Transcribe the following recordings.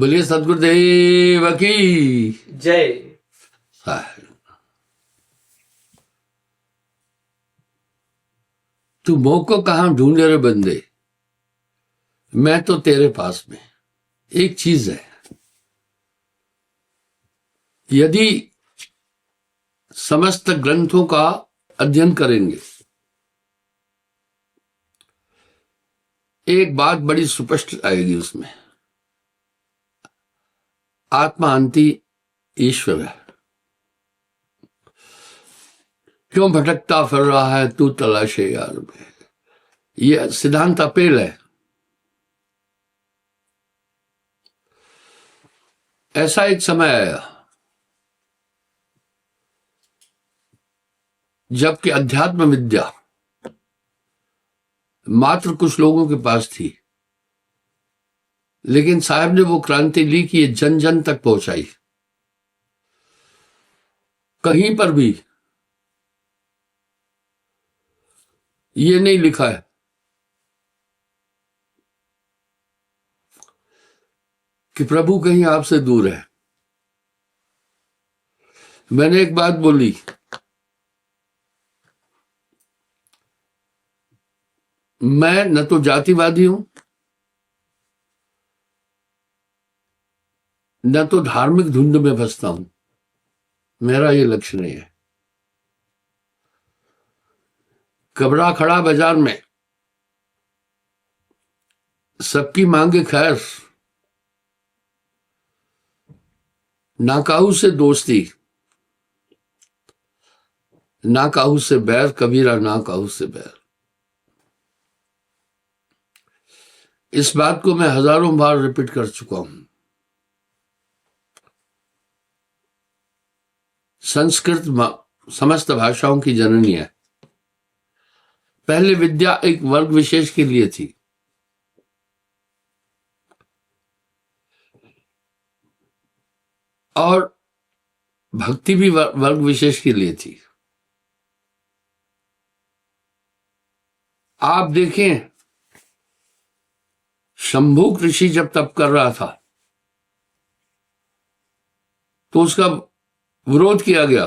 बोलिए सदगुरुदेव की जय। तू मोह को कहां ढूंढे रे बंदे, मैं तो तेरे पास में। एक चीज है, यदि समस्त ग्रंथों का अध्ययन करेंगे, एक बात बड़ी स्पष्ट आएगी उसमें, आत्मा अंति ईश्वर है। क्यों भटकता फिर रहा है तू तलाशे यार में, यह सिद्धांत अपेल है। ऐसा एक समय आया जबकि अध्यात्म विद्या मात्र कुछ लोगों के पास थी, लेकिन साहब ने वो क्रांति ली कि ये जन जन तक पहुंचाई। कहीं पर भी ये नहीं लिखा है कि प्रभु कहीं आपसे दूर है। मैंने एक बात बोली, मैं न तो जातिवादी हूं, न तो धार्मिक धुंध में फंसता हूं। मेरा ये लक्ष्य नहीं है। कबरा खड़ा बाजार में, सबकी मांगे खैर, ना काहू से दोस्ती, ना काहू से बैर, कबीरा ना काहू से बैर। इस बात को मैं हजारों बार रिपीट कर चुका हूं। संस्कृत समस्त भाषाओं की जननी है। पहले विद्या एक वर्ग विशेष के लिए थी, और भक्ति भी वर्ग विशेष के लिए थी। आप देखें, शंभुक ऋषि जब तप कर रहा था तो उसका विरोध किया गया।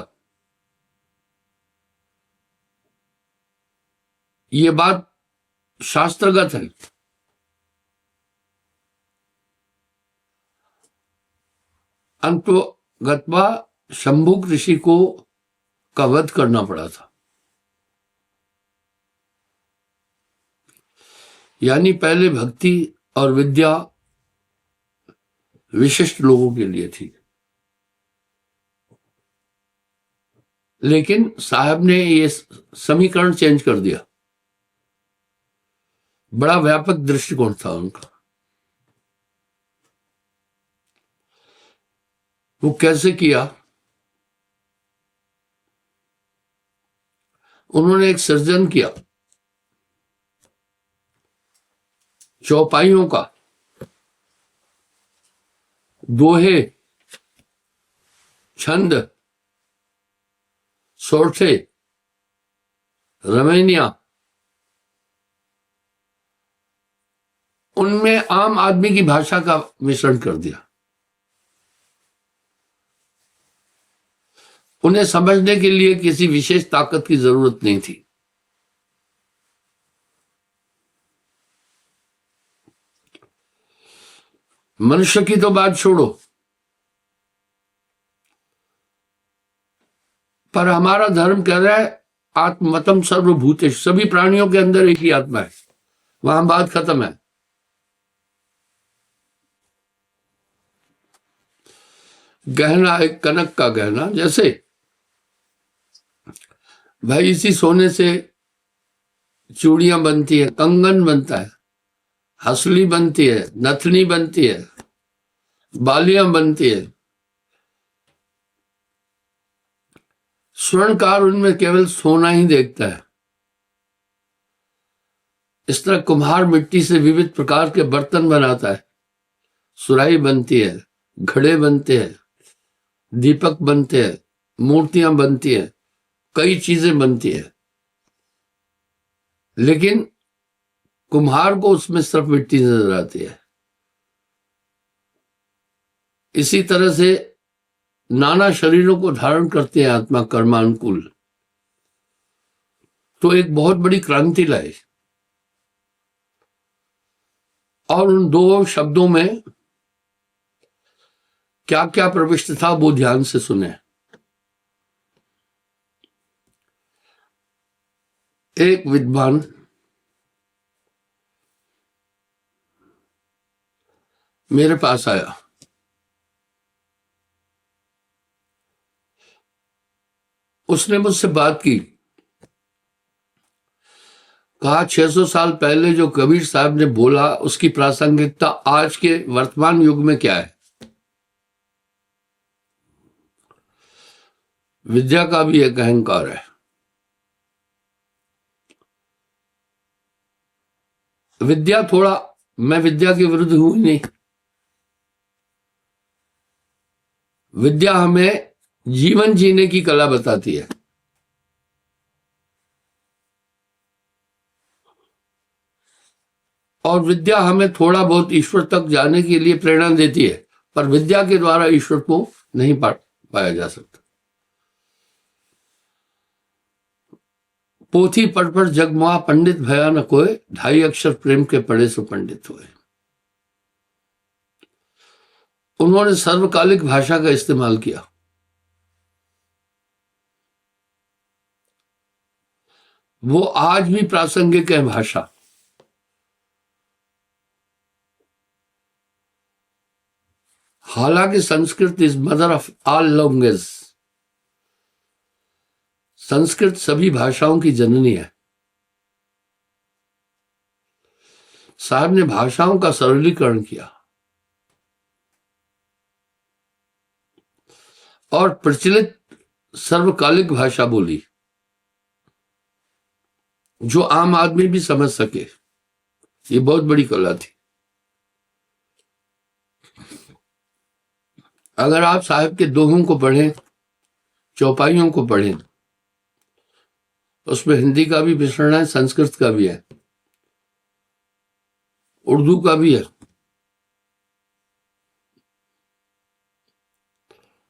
ये बात शास्त्रगत है। अंतोगत्वा शंभुक ऋषि को का वध करना पड़ा था। यानी पहले भक्ति और विद्या विशिष्ट लोगों के लिए थी, लेकिन साहब ने ये समीकरण चेंज कर दिया। बड़ा व्यापक दृष्टिकोण था उनका। वो कैसे किया? उन्होंने एक सृजन किया चौपाइयों का, दोहे, छंद, सोरठे, रमैनिया। उनमें आम आदमी की भाषा का मिश्रण कर दिया। उन्हें समझने के लिए किसी विशेष ताकत की जरूरत नहीं थी। मनुष्य की तो बात छोड़ो, पर हमारा धर्म कह रहा है आत्मतम सर्वभूतेषु, सभी प्राणियों के अंदर एक ही आत्मा है। वहां बात खत्म है। गहना एक कनक का गहना, जैसे भाई इसी सोने से चूड़ियां बनती है, कंगन बनता है, हसली बनती है, नथनी बनती है, बालियां बनती है। स्वर्णकार उनमें केवल सोना ही देखता है। इस तरह कुम्हार मिट्टी से विविध प्रकार के बर्तन बनाता है। सुराही बनती है, घड़े बनते हैं, दीपक बनते हैं, मूर्तियां बनती है, कई चीजें बनती है, लेकिन कुम्हार को उसमें सिर्फ मिट्टी नजर आती है। इसी तरह से नाना शरीरों को धारण करते हैं आत्मा कर्मानुकूल। तो एक बहुत बड़ी क्रांति लाई। और उन दो शब्दों में क्या क्या प्रविष्ट था वो ध्यान से सुने। एक विद्वान मेरे पास आया। उसने मुझसे बात की। कहा 600 साल पहले जो कबीर साहब ने बोला उसकी प्रासंगिकता आज के वर्तमान युग में क्या है। विद्या का भी एक अहंकार है। विद्या थोड़ा, मैं विद्या के विरुद्ध हूं ही नहीं। विद्या हमें जीवन जीने की कला बताती है। और विद्या हमें थोड़ा बहुत ईश्वर तक जाने के लिए प्रेरणा देती है, पर विद्या के द्वारा ईश्वर को नहीं पाया जा सकता। पोथी पढ़ पढ़ जगमुआ पंडित भया न कोय, 2.5 अक्षर प्रेम के पढ़े सो पंडित हुए। उन्होंने सर्वकालिक भाषा का इस्तेमाल किया। वो आज भी प्रासंगिक है भाषा। हालांकि Sanskrit is mother of all language. Sanskrit सभी भाषाओं की जननी है। साहब ने भाषाओं का सरलीकरण किया और प्रचलित सर्वकालिक भाषा बोली जो आम आदमी भी समझ सके। ये बहुत बड़ी कला थी। अगर आप साहब के दोहों को पढ़ें, चौपाइयों को पढ़ें, उसमें हिंदी का भी मिश्रण है, संस्कृत का भी है, उर्दू का भी है,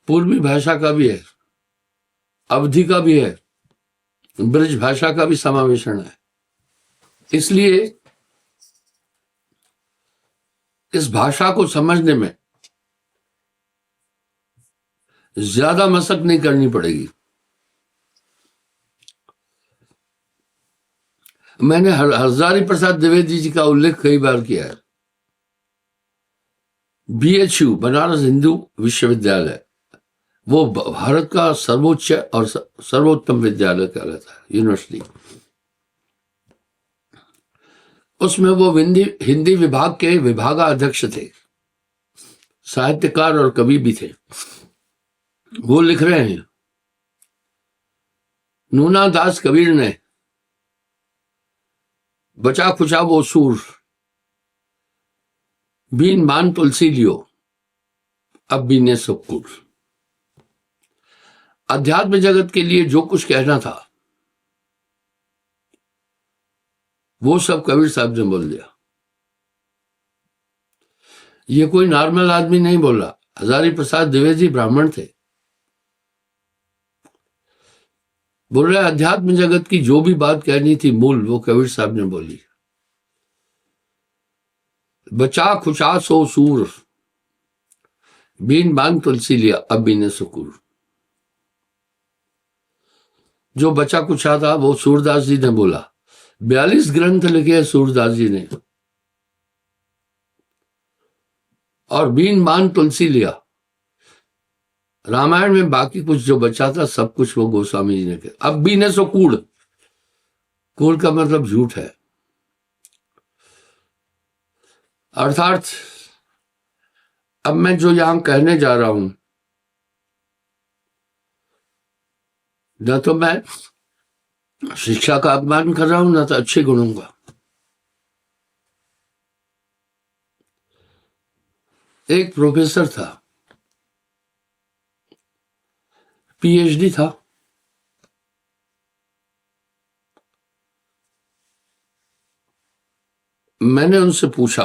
पूर्वी भाषा का भी है, अवधी का भी है, ब्रज भाषा का भी समावेशन है। इसलिए इस भाषा को समझने में ज्यादा मशक नहीं करनी पड़ेगी। मैंने हजारी प्रसाद द्विवेदी जी का उल्लेख कई बार किया है। BHU बनारस हिंदू विश्वविद्यालय वो भारत का सर्वोच्च और सर्वोत्तम विद्यालय कहलाता है, यूनिवर्सिटी। उसमें वो हिंदी विभाग के विभागाध्यक्ष थे, साहित्यकार और कवि भी थे। वो लिख रहे हैं, नूना दास कबीर ने बचा खुचा वो सूर, बीन मान तुलसी लियो अब बीने सुकुर। अध्यात्म जगत के लिए जो कुछ कहना था वो सब कबीर साहब ने बोल दिया। ये कोई नॉर्मल आदमी नहीं बोल रहा। हजारी प्रसाद द्विवेदी ब्राह्मण थे, बोल रहे अध्यात्म जगत की जो भी बात कहनी थी मूल, वो कबीर साहब ने बोली। बचा खुचा सो सूर, बीन बान तुलसी लिया अब बीने सुकूर। जो बचा कुछा था वो सूरदास जी ने बोला। 42 ग्रंथ लिखे हैं सूरदास जी ने, और बीन बान तुलसी लिया। रामायण में बाकी कुछ जो बचा था सब कुछ वो गोस्वामी जी ने किया। अब बीने सो कूड़, कूड़ का मतलब झूठ है। अर्थात अब मैं जो यहां कहने जा रहा हूं, न तो मैं शिक्षा का अपमान कर रहा हूं, न तो अच्छे गुणों का। एक प्रोफेसर था, PhD था, मैंने उनसे पूछा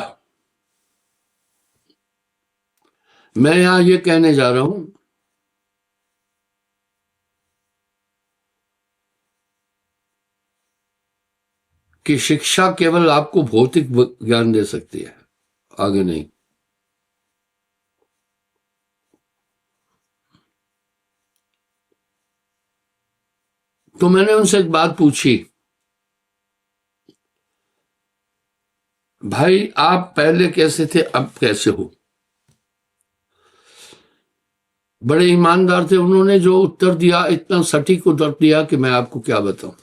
मैं यहां ये कहने जा रहा हूं कि शिक्षा केवल आपको भौतिक ज्ञान दे सकती है, आगे नहीं। तो मैंने उनसे एक बात पूछी, भाई आप पहले कैसे थे, अब कैसे हो? बड़े ईमानदार थे, उन्होंने जो उत्तर दिया इतना सटीक उत्तर दिया कि मैं आपको क्या बताऊं।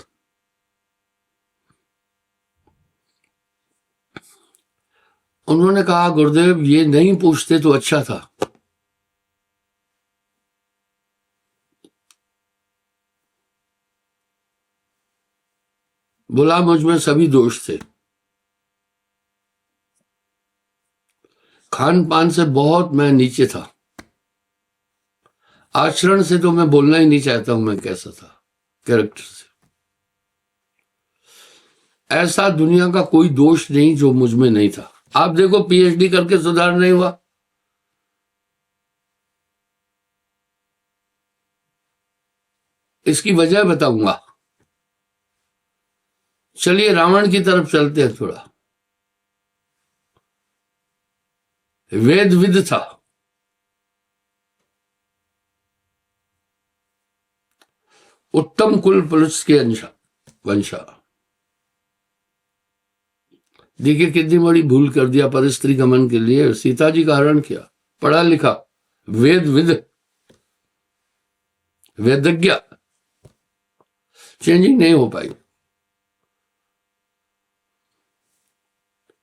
उन्होंने कहा, गुरुदेव ये नहीं पूछते तो अच्छा था। बोला मुझ में सभी दोष थे, खान पान से बहुत मैं नीचे था, आचरण से तो मैं बोलना ही नहीं चाहता हूं मैं कैसा था, कैरेक्टर से। ऐसा दुनिया का कोई दोष नहीं जो मुझ में नहीं था। आप देखो पीएचडी करके सुधार नहीं हुआ, इसकी वजह बताऊंगा। चलिए रावण की तरफ चलते हैं थोड़ा। वेदविद था, उत्तम कुल पुरुष के वंशा। देखिए कितनी बड़ी भूल कर दिया परिस्त्री गमन के लिए, सीता जी का हरण किया, पढ़ा लिखा, वेदविद, वेदज्ञ, चेंजिंग नहीं हो पाई।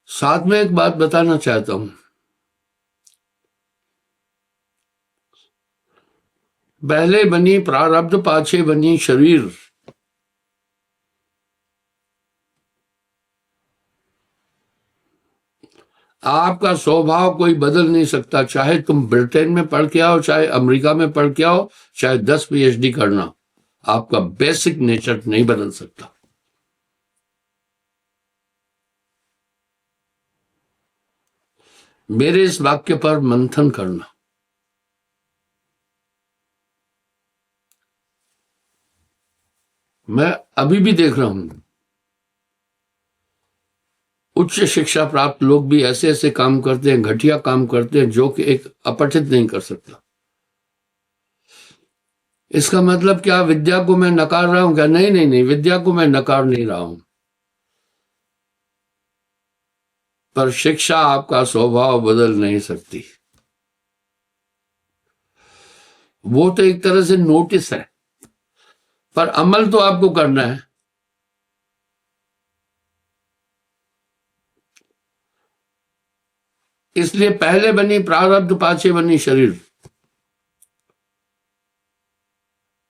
साथ में एक बात बताना चाहता हूं, पहले बनी प्रारब्ध पाछे बनी शरीर। आपका स्वभाव कोई बदल नहीं सकता, चाहे तुम ब्रिटेन में पढ़ के आओ, चाहे अमेरिका में पढ़ के आओ, चाहे 10 पीएचडी करना, आपका बेसिक नेचर नहीं बदल सकता। मेरे इस वाक्य पर मंथन करना। मैं अभी भी देख रहा हूं उच्च शिक्षा प्राप्त लोग भी ऐसे ऐसे काम करते हैं, घटिया काम करते हैं, जो कि एक अपठित नहीं कर सकता। इसका मतलब क्या विद्या को मैं नकार रहा हूं क्या? नहीं नहीं नहीं, विद्या को मैं नकार नहीं रहा हूं, पर शिक्षा आपका स्वभाव बदल नहीं सकती। वो तो एक तरह से नोटिस है, पर अमल तो आपको करना है। इसलिए पहले बनी प्रारब्ध पाछे बनी शरीर।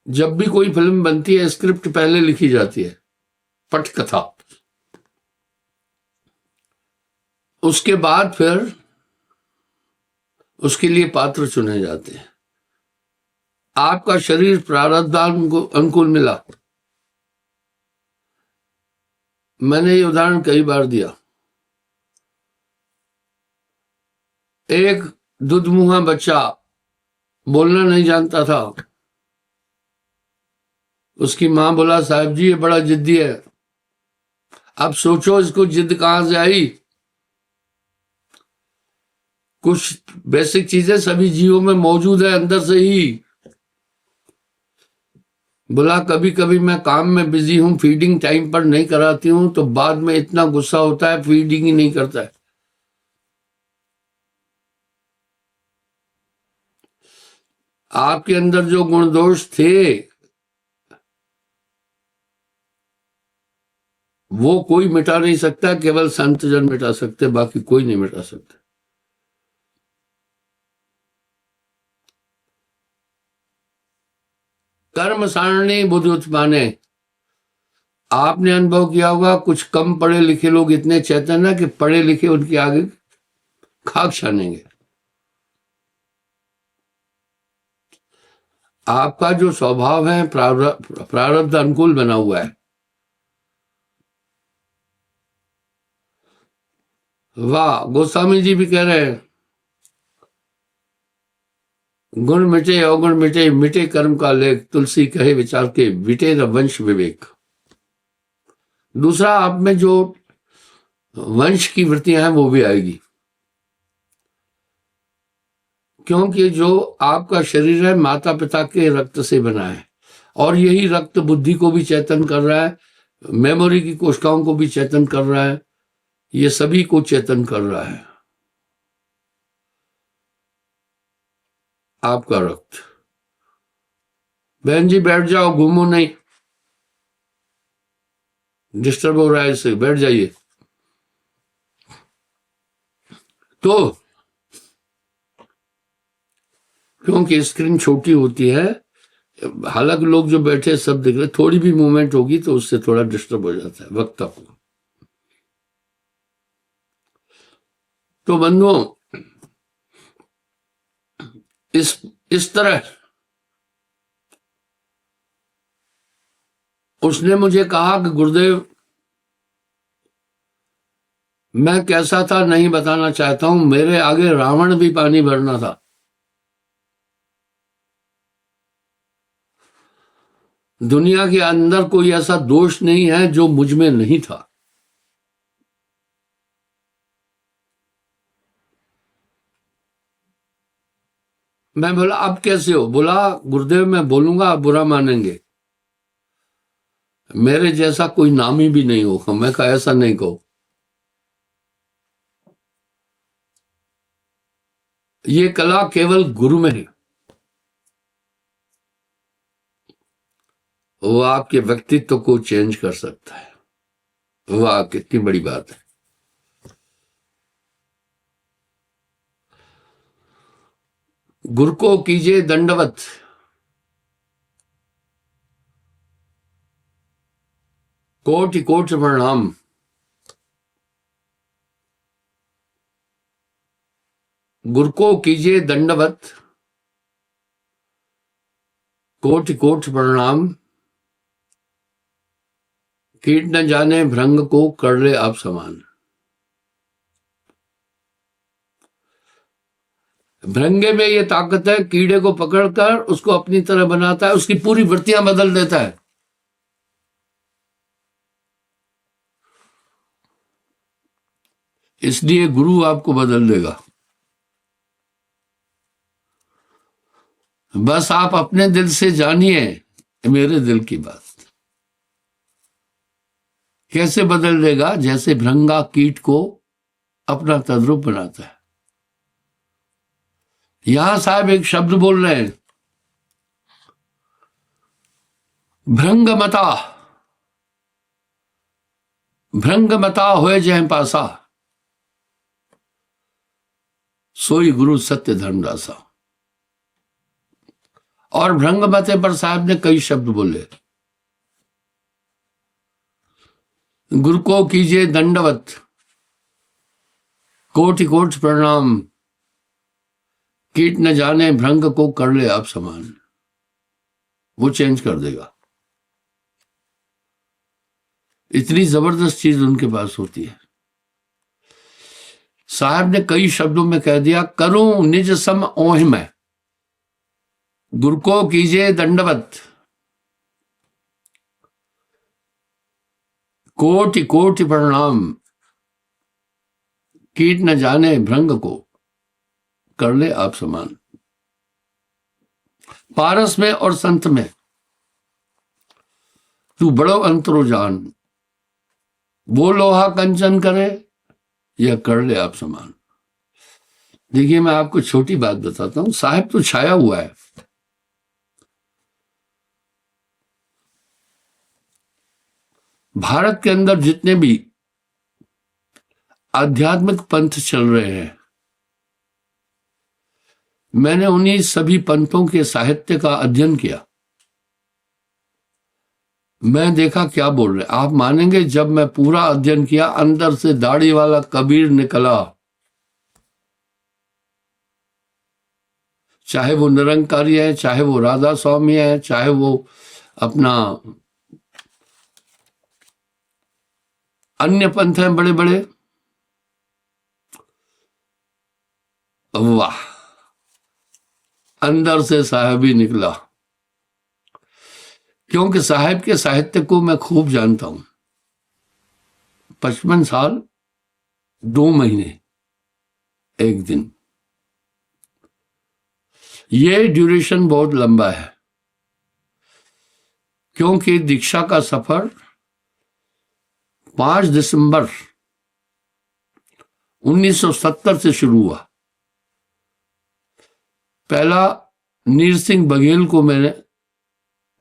जब भी कोई फिल्म बनती है, स्क्रिप्ट पहले लिखी जाती है, पटकथा, उसके बाद फिर उसके लिए पात्र चुने जाते हैं। आपका शरीर प्रारब्धान को अनुकूल मिला। मैंने ये उदाहरण कई बार दिया। एक दुधमुहा बच्चा बोलना नहीं जानता था, उसकी मां बोला, साहब जी ये बड़ा जिद्दी है। अब सोचो इसको जिद कहां से आई। कुछ बेसिक चीजें सभी जीवों में मौजूद है अंदर से ही। बोला कभी कभी मैं काम में बिजी हूं, फीडिंग टाइम पर नहीं कराती हूं, तो बाद में इतना गुस्सा होता है, फीडिंग ही नहीं करता है। आपके अंदर जो गुण दोष थे वो कोई मिटा नहीं सकता, केवल संत जन मिटा सकते, बाकी कोई नहीं मिटा सकता। कर्म सारणी बुद्धि उत्पाने। आपने अनुभव किया होगा, कुछ कम पढ़े लिखे लोग इतने चैतन्य कि पढ़े लिखे उनके आगे खाक छानेंगे। आपका जो स्वभाव है प्रारब्ध अनुकूल बना हुआ है। वाह, गोस्वामी जी भी कह रहे हैं गुण मिटे अवगुण मिटे, मिटे कर्म का लेख, तुलसी कहे विचार के, मिटे न वंश विवेक। दूसरा, आप में जो वंश की वृत्तियां हैं वो भी आएगी, क्योंकि जो आपका शरीर है माता पिता के रक्त से बना है, और यही रक्त बुद्धि को भी चेतन कर रहा है, मेमोरी की कोशिकाओं को भी चेतन कर रहा है, ये सभी को चेतन कर रहा है आपका रक्त। बहन जी बैठ जाओ, घूमो नहीं, डिस्टर्ब हो रहा है, इससे बैठ जाइए। तो क्योंकि स्क्रीन छोटी होती है, हालांकि लोग जो बैठे सब देख रहे, थोड़ी भी मूवमेंट होगी तो उससे थोड़ा डिस्टर्ब हो जाता है वक्त आपको। तो बंधुओं, इस तरह उसने मुझे कहा कि गुरुदेव मैं कैसा था नहीं बताना चाहता हूं, मेरे आगे रावण भी पानी भरना था। दुनिया के अंदर कोई ऐसा दोष नहीं है जो मुझ में नहीं था। मैं बोला अब कैसे हो? बोला गुरुदेव मैं बोलूंगा आप बुरा मानेंगे, मेरे जैसा कोई नामी भी नहीं होगा। मैं कहा ऐसा नहीं कहो, ये कला केवल गुरु में है, वो आपके व्यक्तित्व को चेंज कर सकता है। वाह कितनी बड़ी बात है। गुरु को कीजिए दंडवत, कोटि कोटि प्रणाम। गुरु को कीजिए दंडवत, कोटि कोटि प्रणाम। कीट न जाने भृंग को कर ले आप समान। भृंगे में ये ताकत है, कीड़े को पकड़कर उसको अपनी तरह बनाता है, उसकी पूरी वृत्तियां बदल देता है। इसलिए गुरु आपको बदल देगा। बस आप अपने दिल से जानिए मेरे दिल की बात। कैसे बदल देगा? जैसे भृंगा कीट को अपना तद्रुप बनाता है। यहां साहब एक शब्द बोल रहे हैं, भृंगमता, भृंगमता होए जय पासा, सोई गुरु सत्य धर्मदासा। और भृंगमते पर साहब ने कई शब्द बोले। गुरु को कीजिए दंडवत, कोटि कोटि प्रणाम। कीट न जाने भृंग को कर ले आप समान। वो चेंज कर देगा। इतनी जबरदस्त चीज उनके पास होती है। साहब ने कई शब्दों में कह दिया, करूं निज सम ओहि मैं, गुरु को कीजिए दंडवत, कोटि कोटि प्रणाम। कीट न जाने भृंग को कर ले आप समान। पारस में और संत में तू बड़ो अंतरो जान, वो लोहा कंचन करे या कर ले आप समान। देखिए मैं आपको छोटी बात बताता हूं, साहब तो छाया हुआ है। भारत के अंदर जितने भी आध्यात्मिक पंथ चल रहे हैं, मैंने उन्हीं सभी पंथों के साहित्य का अध्ययन किया। मैं देखा क्या बोल रहे। आप मानेंगे जब मैं पूरा अध्ययन किया, अंदर से दाढ़ी वाला कबीर निकला। चाहे वो निरंकारी है, चाहे वो राधा स्वामी है, चाहे वो अपना अन्य पंथ हैं बड़े बड़े। वाह, अंदर से साहब ही निकला, क्योंकि साहब के साहित्य को मैं खूब जानता हूं। 55 साल 2 महीने 1 दिन, ये ड्यूरेशन बहुत लंबा है, क्योंकि दीक्षा का सफर 5 दिसंबर 1970 से शुरू हुआ। पहला नीर सिंह बघेल को मैंने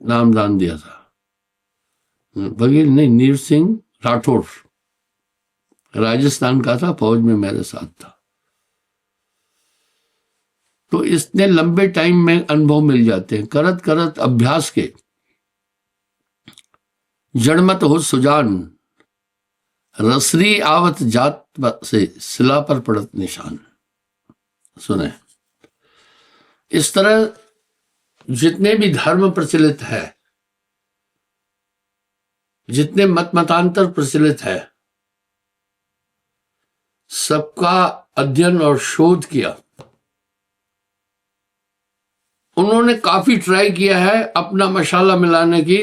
नामदान दिया था, बघेल नहीं, नीर सिंह राठौर, राजस्थान का था, फौज में मेरे साथ था। तो इतने लंबे टाइम में अनुभव मिल जाते हैं। करत करत अभ्यास के जड़मत हो सुजान, रसरी आवत जात से सिला पर पड़त निशान। सुने, इस तरह जितने भी धर्म प्रचलित है, जितने मत मतांतर प्रचलित है, सबका अध्ययन और शोध किया। उन्होंने काफी ट्राई किया है अपना मशाला मिलाने की,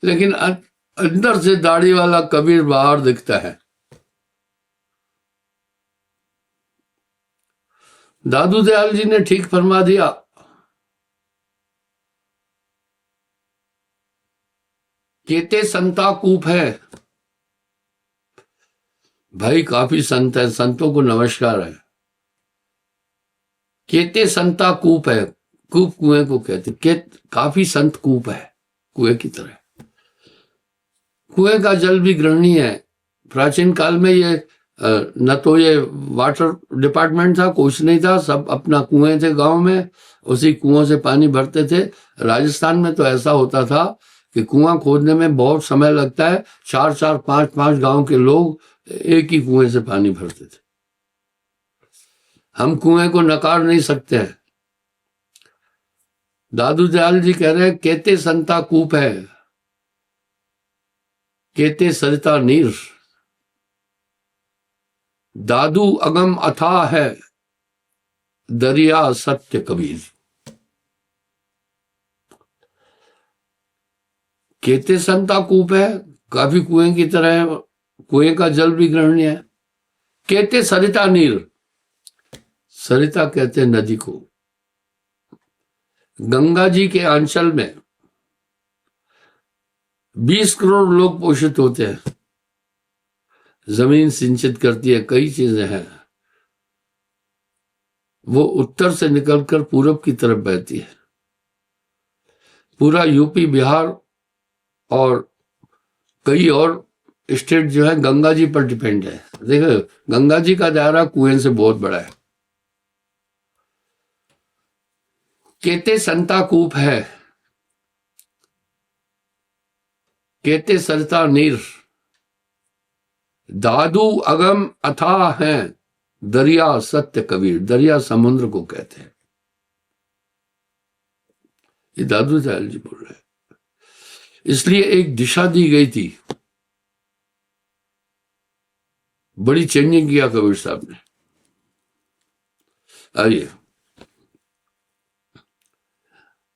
लेकिन अंदर से दाढ़ी वाला कबीर बाहर दिखता है। दादू दयाल जी ने ठीक फरमा दिया, केते संता कूप है। भाई काफी संत है, संतों को नमस्कार है। केते संता कूप है, कूप कुएं को कहते, काफी संत कूप है, कुएं की तरह। कुएं का जल भी ग्रहणीय है। प्राचीन काल में ये न तो ये वाटर डिपार्टमेंट था, कुछ नहीं था, सब अपना कुएं थे गांव में, उसी कुओं से पानी भरते थे। राजस्थान में तो ऐसा होता था कि कुआं खोदने में बहुत समय लगता है, 4-4, 5-5 गांव के लोग एक ही कुएं से पानी भरते थे। हम कुएं को नकार नहीं सकते हैं। दादू दयाल जी कह रहे हैं, केते संता कूप है, केते सरिता नीर, दादू अगम अथाह है, दरिया सत्य कबीर। केते संता कूप है, काफी कुएं की तरह है, कुएं का जल भी ग्रहणीय है। केते सरिता नीर, सरिता कहते हैं नदी को। गंगा जी के अंचल में 20 करोड़ लोग पोषित होते हैं, जमीन सिंचित करती है, कई चीजें हैं। वो उत्तर से निकलकर पूरब की तरफ बहती है। पूरा यूपी, बिहार और कई और स्टेट जो है गंगा जी पर डिपेंड है। देखो, गंगा जी का दायरा कुएं से बहुत बड़ा है। केते संता कूप है, केते सरिता नीर, दादू अगम अथाह है, दरिया सत्य कबीर। दरिया समुद्र को कहते हैं। ये दादू दयाल जी बोल रहे हैं। इसलिए एक दिशा दी गई थी, बड़ी चेंजिंग किया कबीर साहब ने। आइए,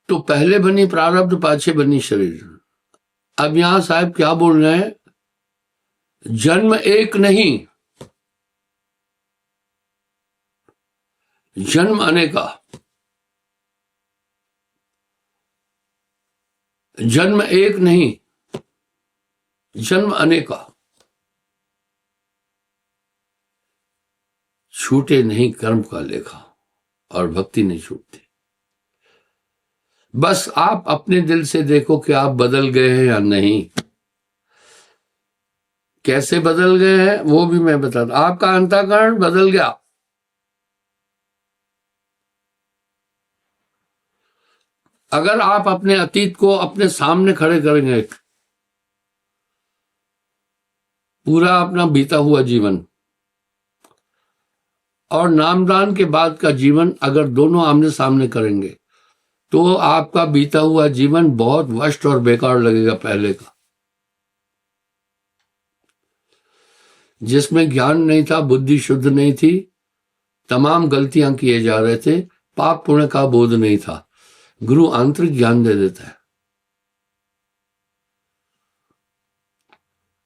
तो पहले बनी प्रारब्ध, पाछे बनी शरीर। अब यहां साहब क्या बोल रहे हैं? जन्म एक नहीं, जन्म अनेका। जन्म एक नहीं, जन्म अनेका। छूटे नहीं कर्म का लेखा, और भक्ति नहीं छूटती। बस आप अपने दिल से देखो कि आप बदल गए हैं या नहीं। कैसे बदल गए हैं वो भी मैं बताता। आपका अंतःकरण बदल गया। अगर आप अपने अतीत को अपने सामने खड़े करेंगे, पूरा अपना बीता हुआ जीवन और नामदान के बाद का जीवन अगर दोनों आमने सामने करेंगे, तो आपका बीता हुआ जीवन बहुत वष्ट और बेकार लगेगा पहले का, जिसमें ज्ञान नहीं था, बुद्धि शुद्ध नहीं थी, तमाम गलतियां किए जा रहे थे, पाप पुण्य का बोध नहीं था। गुरु आंतरिक ज्ञान दे देता है।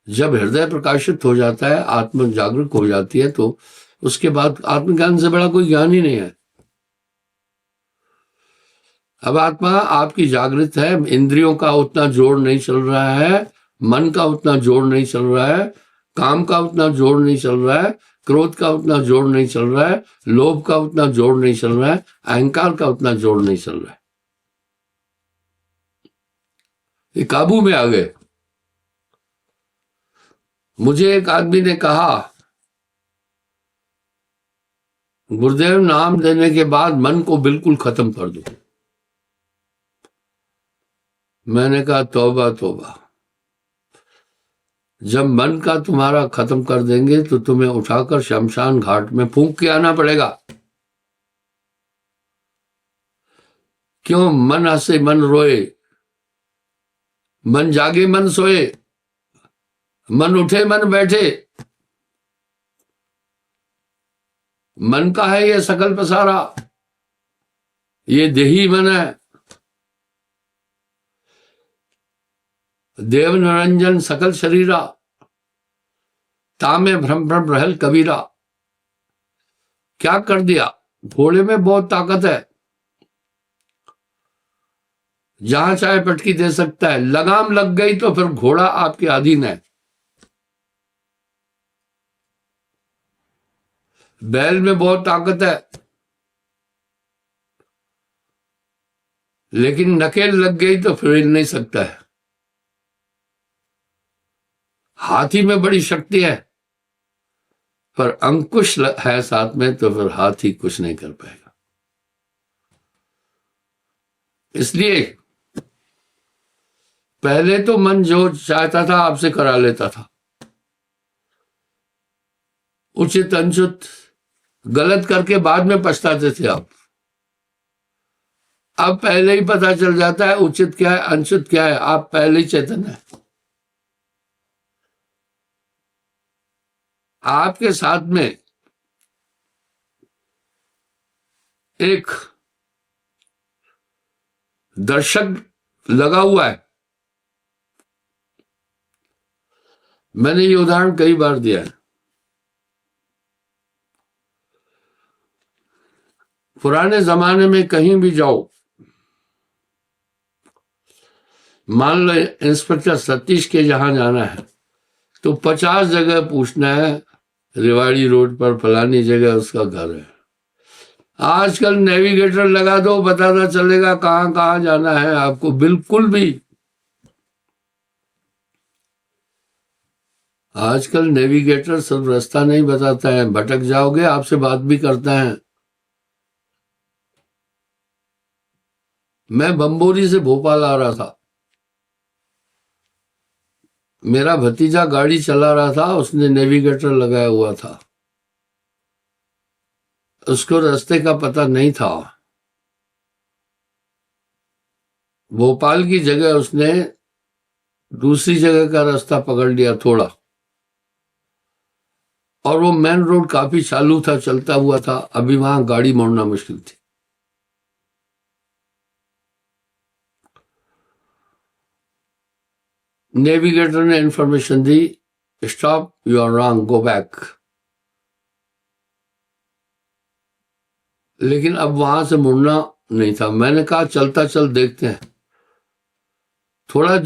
जब हृदय प्रकाशित हो जाता है, आत्मा जागरूक हो जाती है, तो उसके बाद आत्मज्ञान से बड़ा कोई ज्ञान ही नहीं है। अब आत्मा आपकी जागृत है, इंद्रियों का उतना जोर नहीं चल रहा है, मन का उतना जोर नहीं चल रहा है, काम का उतना जोर नहीं चल रहा है, क्रोध का उतना जोर नहीं चल रहा है, लोभ का उतना जोर नहीं चल रहा है, अहंकार का उतना जोर नहीं चल रहा है। ये काबू में आ गए। मुझे एक आदमी ने कहा, गुरुदेव नाम देने के बाद मन को बिल्कुल खत्म कर दो। मैंने कहा तौबा तौबा, जब मन का तुम्हारा खत्म कर देंगे तो तुम्हें उठाकर शमशान घाट में फूंक के आना पड़ेगा। क्यों? मन हंसे मन रोए, मन जागे मन सोए, मन उठे मन बैठे, मन का है ये सकल पसारा, ये देही मन है। देव निरंजन सकल शरीरा, तामे भ्रम भ्रम रहल कबीरा। क्या कर दिया? घोड़े में बहुत ताकत है, जहां चाहे पटकी दे सकता है। लगाम लग गई तो फिर घोड़ा आपके अधीन है। बैल में बहुत ताकत है, लेकिन नकेल लग गई तो फिर हिल नहीं सकता है। हाथी में बड़ी शक्ति है, पर अंकुश है साथ में, तो फिर हाथी कुछ नहीं कर पाएगा। इसलिए पहले तो मन जो चाहता था आपसे करा लेता था, उचित अनुचित गलत करके बाद में पछताते थे आप। अब पहले ही पता चल जाता है उचित क्या है अनुचित क्या है, आप पहले ही चेतन है। आपके साथ में एक दर्शक लगा हुआ है। मैंने ये उदाहरण कई बार दिया है। पुराने जमाने में कहीं भी जाओ, मान लो इंस्पेक्टर सतीश के जहां जाना है तो 50 जगह पूछना है, रेवाड़ी रोड पर फलानी जगह उसका घर है। आजकल नेविगेटर लगा दो, बताता चलेगा कहां कहां जाना है आपको। बिल्कुल भी आजकल नेविगेटर सब रास्ता नहीं बताता है, भटक जाओगे, आपसे बात भी करता है। मैं बम्बोरी से भोपाल आ रहा था, मेरा भतीजा गाड़ी चला रहा था, उसने नेविगेटर लगाया हुआ था, उसको रास्ते का पता नहीं था। भोपाल की जगह उसने दूसरी जगह का रास्ता पकड़ लिया थोड़ा, और वो मेन रोड काफी चालू था, चलता हुआ था, अभी वहां गाड़ी मोड़ना मुश्किल थी। नेविगेटर ने इंफॉर्मेशन दी, stop, you are wrong, go back. लेकिन अब वहां से मुड़ना नहीं था। मैंने कहा चलता चल देखते हैं, थोड़ा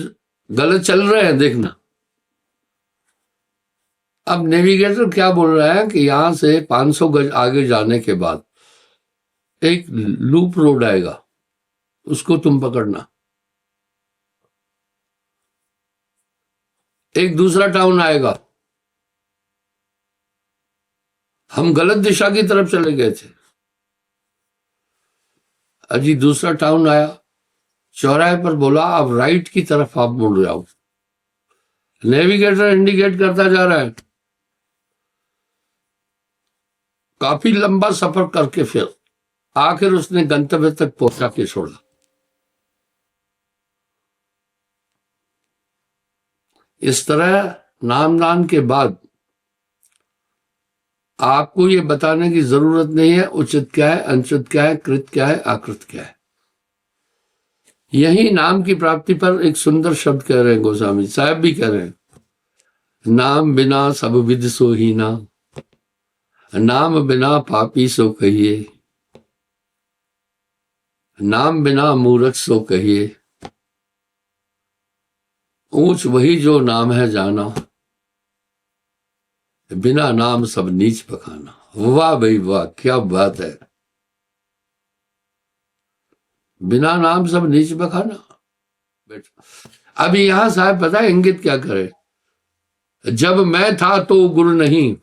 गलत चल रहे हैं देखना। अब नेविगेटर क्या बोल रहा है कि यहां से 500 गज आगे जाने के बाद एक लूप रोड आएगा, उसको तुम पकड़ना। एक दूसरा टाउन आएगा। हम गलत दिशा की तरफ चले गए थे। अजी दूसरा टाउन आया, चौराहे पर बोला अब राइट की तरफ आप मुड़ जाओ। नेविगेटर इंडिकेट करता जा रहा है। काफी लंबा सफर करके फिर आखिर उसने गंतव्य तक पहुंचा के छोड़ा। इस तरह नामदान के बाद आपको ये बताने की जरूरत नहीं है उचित क्या है अनुचित क्या है, कृत क्या है आकृत क्या है। यही नाम की प्राप्ति पर एक सुंदर शब्द कह रहे हैं, गोस्वामी साहब भी कह रहे हैं, नाम बिना सब विद सो हीना, नाम बिना पापी सो कहिए, नाम बिना मूर्ख सो कहिए, ऊंच वही जो नाम है जाना, बिना नाम सब नीच बखाना। वाह भाई वाह, क्या बात है। बिना नाम सब नीच बखाना। अभी यहां साहब पता है इंगित क्या करे, जब मैं था तो गुरु नहीं,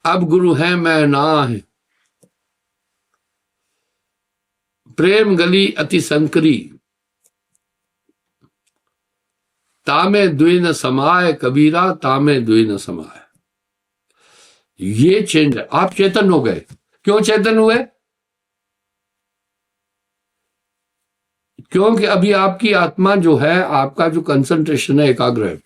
अब गुरु है मैं ना है, प्रेम गली अति संकरी, तामे द्वे न समाय कबीरा, तामे द्वे न समाय। ये चेंज है, आप चेतन हो गए। क्यों चेतन हुए? क्योंकि अभी आपकी आत्मा जो है, आपका जो कंसंट्रेशन है, एकाग्र है।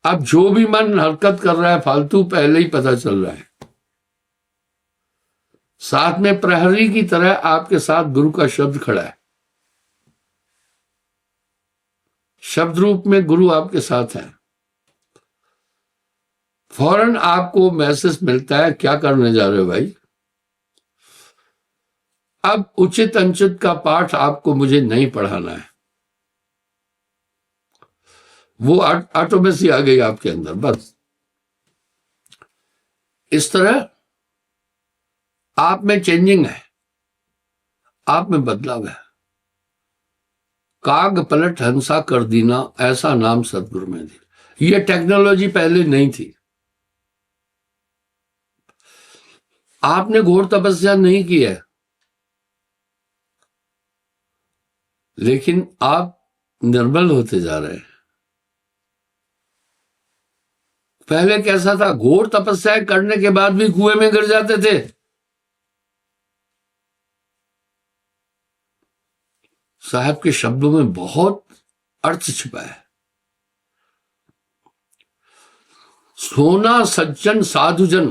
अब जो भी मन हरकत कर रहा है फालतू, पहले ही पता चल रहा है। साथ में प्रहरी की तरह आपके साथ गुरु का शब्द खड़ा है, शब्द रूप में गुरु आपके साथ है। फौरन आपको मैसेज मिलता है, क्या करने जा रहे हो भाई? अब उचित अनुचित का पाठ आपको मुझे नहीं पढ़ाना है, वो ऑटोमेसी आ गई आपके अंदर। बस इस तरह आप में चेंजिंग है, आप में बदलाव है। काग पलट हंसा कर दीना, ऐसा नाम सदगुरु में दी। ये टेक्नोलॉजी पहले नहीं थी। आपने घोर तपस्या नहीं की है, लेकिन आप निर्बल होते जा रहे हैं। पहले कैसा था, घोर तपस्या करने के बाद भी कुएं में गिर जाते थे। साहब के शब्दों में बहुत अर्थ छिपा है। सोना सज्जन साधुजन,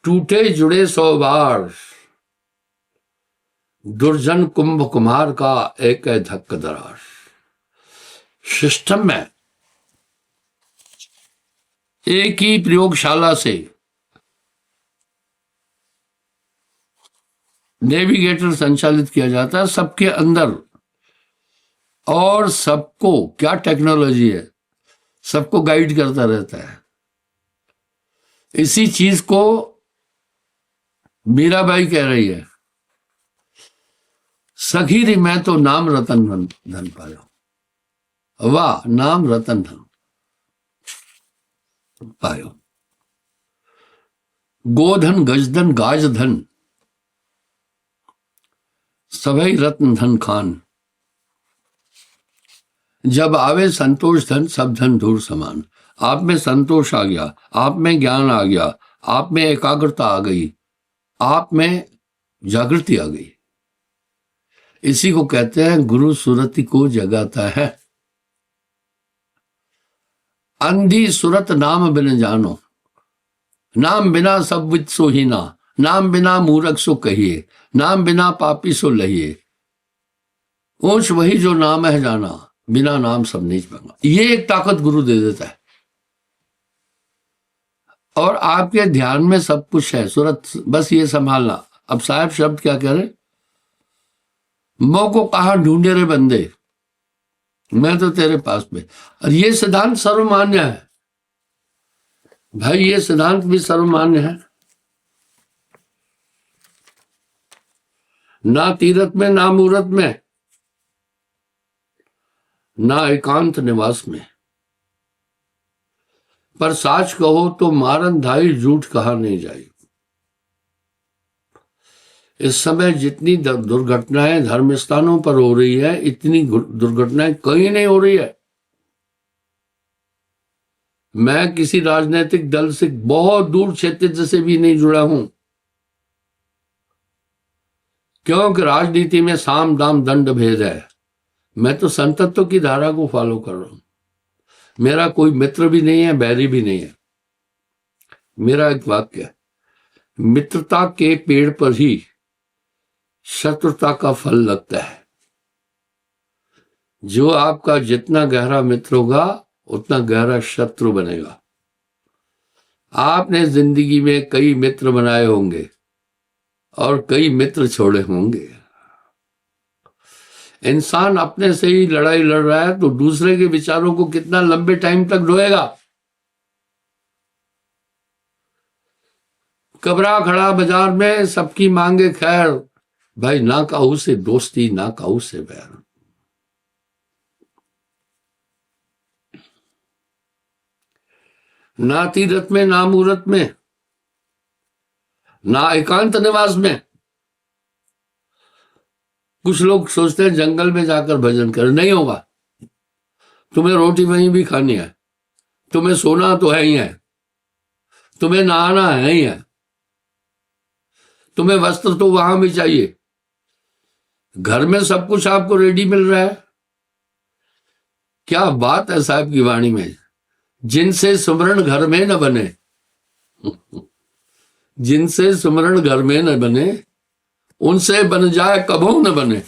टूटे जुड़े 100 बार, दुर्जन कुंभ कुमार का एक है धक्क दरार। सिस्टम में एक ही प्रयोगशाला से नेविगेटर संचालित किया जाता है सबके अंदर, और सबको क्या टेक्नोलॉजी है, सबको गाइड करता रहता है। इसी चीज को मीराबाई कह रही है, सखीरी मैं तो नाम रतन धन पायो। वाह, नाम रतन धन पायो। गोधन गजधन गाज धन, सभई रत्न धन खान। जब आवे संतोष धन, सब धन धूर समान। आप में संतोष आ गया, आप में ज्ञान आ गया, आप में एकाग्रता आ गई, आप में जागृति आ गई। इसी को कहते हैं गुरु सुरति को जगाता है। अंधी सुरत नाम बिन जानो, नाम बिना सब विद सो हीना, नाम बिना मूर्ख सो कहिए, नाम बिना पापी सो लहिए, ऊंच वही जो नाम है जाना, बिना नाम सब नीच बंगा। ये एक ताकत गुरु दे देता है, और आपके ध्यान में सब कुछ है। सूरत बस ये संभालना। अब साहब शब्द क्या कह रहे, मो को कहा ढूंढे रे बंदे, मैं तो तेरे पास में। और ये सिद्धांत सर्वमान्य है भाई, ये सिद्धांत भी सर्वमान्य है। ना तीरथ में, ना मूरत में, ना एकांत निवास में, पर साच कहो तो मारन धाई, झूठ कहा नहीं जाई। इस समय जितनी दुर्घटनाएं धर्म स्थानों पर हो रही है, इतनी दुर्घटनाएं कहीं नहीं हो रही है। मैं किसी राजनीतिक दल से बहुत दूर क्षेत्र से भी नहीं जुड़ा हूं, क्योंकि राजनीति में साम दाम दंड भेद है। मैं तो संतत्व की धारा को फॉलो कर रहा हूं। मेरा कोई मित्र भी नहीं है, बैरी भी नहीं है। मेरा एक वाक्य है, मित्रता के पेड़ पर ही शत्रुता का फल लगता है। जो आपका जितना गहरा मित्र होगा उतना गहरा शत्रु बनेगा। आपने जिंदगी में कई मित्र बनाए होंगे और कई मित्र छोड़े होंगे। इंसान अपने से ही लड़ाई लड़ रहा है तो दूसरे के विचारों को कितना लंबे टाइम तक ढोएगा। कबरा खड़ा बाजार में सबकी मांगे खैर, भाई ना काहू से दोस्ती ना काहू से बैर। ना तीरथ में ना मूरत में ना एकांत निवास में। कुछ लोग सोचते हैं जंगल में जाकर भजन कर, नहीं होगा। तुम्हें रोटी वहीं भी खानी है, तुम्हें सोना तो है ही है, तुम्हें नहाना है ही है, तुम्हें वस्त्र तो वहां भी चाहिए। घर में सब कुछ आपको रेडी मिल रहा है। क्या बात है साहब की वाणी में, जिनसे सुमरण घर में न बने, जिनसे सुमरण घर में न बने उनसे बन जाए कबो न बने।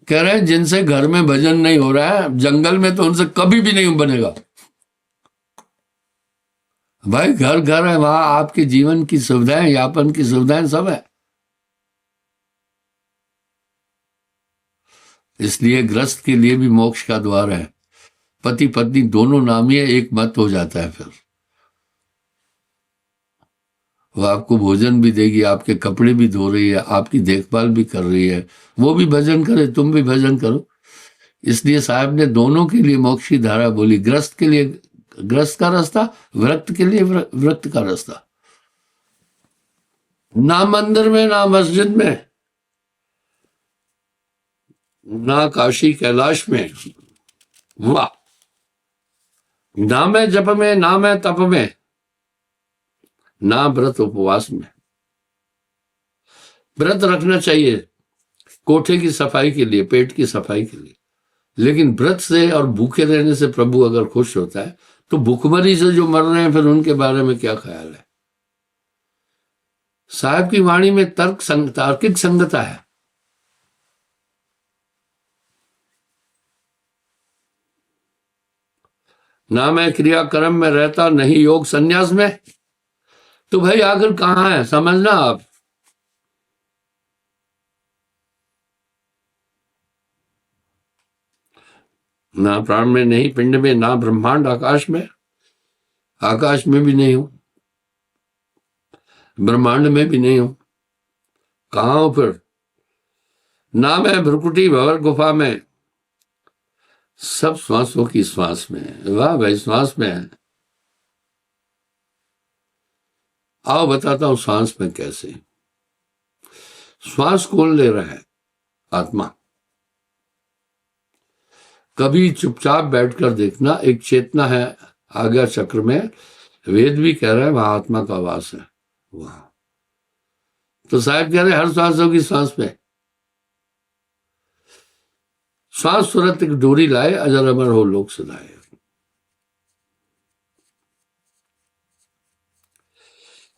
कह रहे हैं जिनसे घर में भजन नहीं हो रहा है, जंगल में तो उनसे कभी भी नहीं बनेगा। भाई घर घर है, वहां आपके जीवन की सुविधाएं, यापन की सुविधाएं सब है। इसलिए गृहस्थ के लिए भी मोक्ष का द्वार है। पति पत्नी दोनों नामी है, एक मत हो जाता है। फिर वो आपको भोजन भी देगी, आपके कपड़े भी धो रही है, आपकी देखभाल भी कर रही है। वो भी भजन करे, तुम भी भजन करो। इसलिए साहब ने दोनों के लिए मोक्ष की धारा बोली। गृहस्थ के लिए गृहस्थ का रास्ता, विरक्त के लिए विरक्त का रास्ता। ना मंदिर में ना मस्जिद में ना काशी कैलाश में, वाह, ना मैं जप में ना मैं तप में ना व्रत उपवास में। व्रत रखना चाहिए कोठे की सफाई के लिए, पेट की सफाई के लिए, लेकिन व्रत से और भूखे रहने से प्रभु अगर खुश होता है तो भूखमरी से जो मर रहे हैं फिर उनके बारे में क्या ख्याल है। साहब की वाणी में तार्किक संगता है। ना मैं क्रियाक्रम में रहता, नहीं योग संन्यास में। तो भाई आखिर कहां है, समझना आप। ना प्राण में, नहीं पिंड में, ना ब्रह्मांड आकाश में। आकाश में भी नहीं हूं, ब्रह्मांड में भी नहीं हूं, कहां हूं फिर। ना मैं भ्रुकुटी भंवर गुफा में, सब श्वासों की श्वास में। वाह भाई, श्वास में है। आओ बताता हूं श्वास में कैसे। श्वास कौन ले रहा है? आत्मा। कभी चुपचाप बैठकर देखना, एक चेतना है आज्ञा चक्र में, वेद भी कह रहा है वहां आत्मा का वास है। वहां तो साहब कह रहे हर श्वासों की श्वास में। श्वास सूरत एक डोरी लाए, अजर अमर हो लोक सदाए।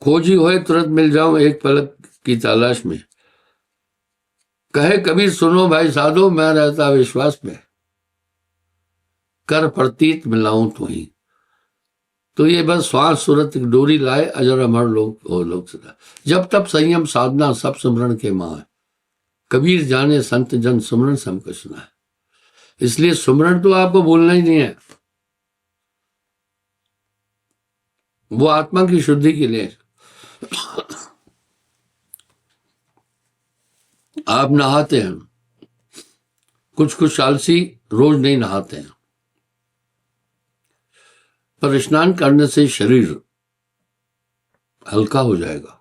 खोजी होए तुरंत मिल जाऊं एक पलक की तलाश में। कहे कबीर सुनो भाई साधो, मैं रहता विश्वास में। कर प्रतीत मिलाऊं तो ही। तो ये बस श्वास सूरत एक डोरी लाए, अजर अमर लोक सदा। जब तब संयम साधना सब सुमरण के मां है। कबीर जाने संत जन सुमरण सबको सुना है। इसलिए सुमरण तो आपको भूलना ही नहीं है। वो आत्मा की शुद्धि के लिए। आप नहाते हैं, कुछ आलसी रोज नहीं नहाते हैं, पर स्नान करने से शरीर हल्का हो जाएगा।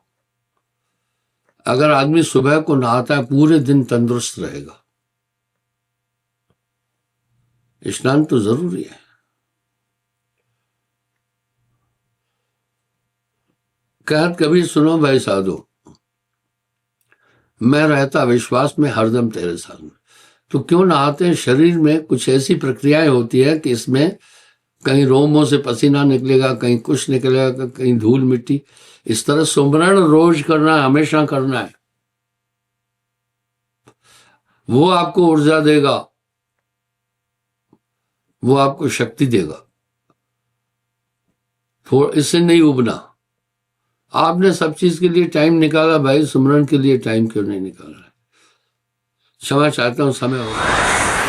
अगर आदमी सुबह को नहाता है पूरे दिन तंदुरुस्त रहेगा। स्नान तो जरूरी है। कहत कभी सुनो भाई साधो, मैं रहता विश्वास में हरदम तेरे साथ में। तो क्यों नहाते हैं? शरीर में कुछ ऐसी प्रक्रियाएं होती है कि इसमें कहीं रोमों से पसीना निकलेगा, कहीं कुछ निकलेगा, कहीं धूल मिट्टी। इस तरह सुमरण रोज करना है, हमेशा करना है। वो आपको ऊर्जा देगा, वो आपको शक्ति देगा। इससे नहीं उबना। आपने सब चीज के लिए टाइम निकाला भाई, सुमरन के लिए टाइम क्यों नहीं निकाला? क्षमा चाहता हूं, समय हो गया।